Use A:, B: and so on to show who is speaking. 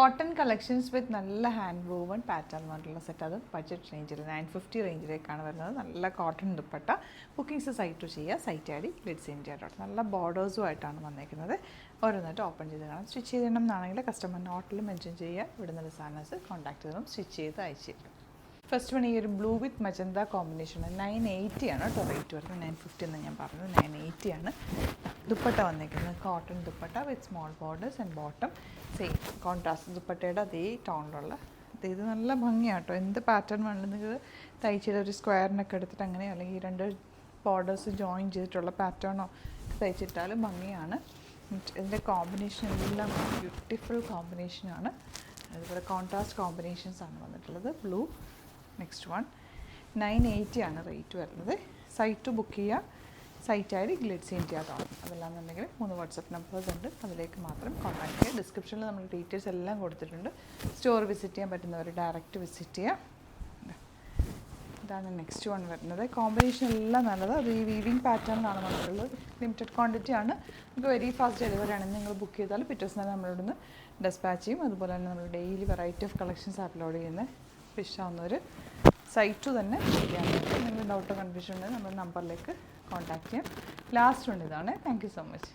A: Cotton collections with നല്ല hand woven pattern പറഞ്ഞിട്ടുള്ള set. അത് ബഡ്ജറ്റ് റേഞ്ചിൽ 950 റേഞ്ചിലേക്കാണ് വരുന്നത്. നല്ല കോട്ടൺ ദുപ്പട്ട. ബുക്കിംഗ്സ് സൈറ്റ് ചെയ്യുക. Site I D Lids India. നല്ല ബോർഡേഴ്സും ആയിട്ടാണ് വന്നിരിക്കുന്നത്. ഓരോന്നായിട്ട് ഓപ്പൺ ചെയ്ത് കാണാം. സ്റ്റിച്ച് ചെയ്യണം എന്നാണെങ്കിൽ കസ്റ്റമർ നോട്ടിൽ മെൻഷൻ ചെയ്യുക. ഇവിടുന്ന് ഡിസൈനേഴ്സ് കോൺടാക്ട് ചെയ്തതും സ്റ്റിച്ച് ചെയ്ത് അയച്ചിരിക്കും. ഫസ്റ്റ് വൺ ഈ ഒരു ബ്ലൂ വിത്ത് മജന്ത കോമ്പിനേഷൻ 980 ആണ് കേട്ടോ റേറ്റ് വരുന്നത്. 950 എന്ന് ഞാൻ പറഞ്ഞു, 980 ആണ്. ദുപ്പട്ട വന്നിരിക്കുന്നത് cotton dupatta with small borders and bottom same contrast ദുപ്പട്ടയുടെ അതേ ടോണിലുള്ള. ഇത് നല്ല ഭംഗിയാണ് കേട്ടോ. എന്ത് പാറ്റേൺ വേണമെങ്കിൽ നിങ്ങൾക്ക് തയ്ച്ചിട്ട് ഒരു സ്ക്വയറിനൊക്കെ എടുത്തിട്ട് അങ്ങനെ അല്ലെങ്കിൽ 2 ബോർഡേഴ്സ് ജോയിൻ ചെയ്തിട്ടുള്ള പാറ്റേണോ തയ്ച്ചിട്ടാലും ഭംഗിയാണ്. ഇതിൻ്റെ കോമ്പിനേഷൻ എല്ലാം ബ്യൂട്ടിഫുൾ കോമ്പിനേഷനാണ്. അതുപോലെ കോൺട്രാസ്റ്റ് കോമ്പിനേഷൻസ് ആണ് വന്നിട്ടുള്ളത്. ബ്ലൂ. നെക്സ്റ്റ് വൺ 980 ആണ് റേറ്റ് വരുന്നത്. സൈറ്റ് ബുക്ക് ചെയ്യുക. സൈറ്റ് ഐ ഡി ഗ്ലിഡ്സ് ഇന്ത്യ. അതെല്ലാം എന്നുണ്ടെങ്കിൽ 3 വാട്സപ്പ് നമ്പേഴ്സ് ഉണ്ട്. അതിലേക്ക് മാത്രം കോൺടാക്ട് ചെയ്യുക. ഡിസ്ക്രിപ്ഷനിൽ നമ്മൾ ഡീറ്റെയിൽസ് എല്ലാം കൊടുത്തിട്ടുണ്ട്. സ്റ്റോർ വിസിറ്റ് ചെയ്യാൻ പറ്റുന്നവർ ഡയറക്റ്റ് വിസിറ്റ് ചെയ്യുക. ഇതാണ് നെക്സ്റ്റ് വൺ വരുന്നത്. കോമ്പിനേഷൻ എല്ലാം നല്ലത്. അത് ഈ വീവിങ് പാറ്റേണിലാണ് വന്നിട്ടുള്ളത്. ലിമിറ്റഡ് ക്വാണ്ടിറ്റി ആണ്. നമുക്ക് വെരി ഫാസ്റ്റ് ഡെലിവറി ആണ്. നിങ്ങൾ ബുക്ക് ചെയ്താൽ പിറ്റേ ദിവസം തന്നെ നമ്മളിവിടുന്ന് ഡെസ്പാച്ച് ചെയ്യും. അതുപോലെ തന്നെ നമ്മൾ daily variety of collections upload ചെയ്യുന്ന ഇഷ്ടമാവുന്നവർ സൈറ്റ് തന്നെ ചെയ്യാൻ പറ്റും. നിങ്ങൾ ഡൗട്ടോ കൺഫ്യൂഷൻ ഉണ്ടെങ്കിൽ നമ്മുടെ നമ്പറിലേക്ക് കോൺടാക്ട് ചെയ്യാം. ലാസ്റ്റ് ഉണ്ട് ഇതാണ്. Thank you so much.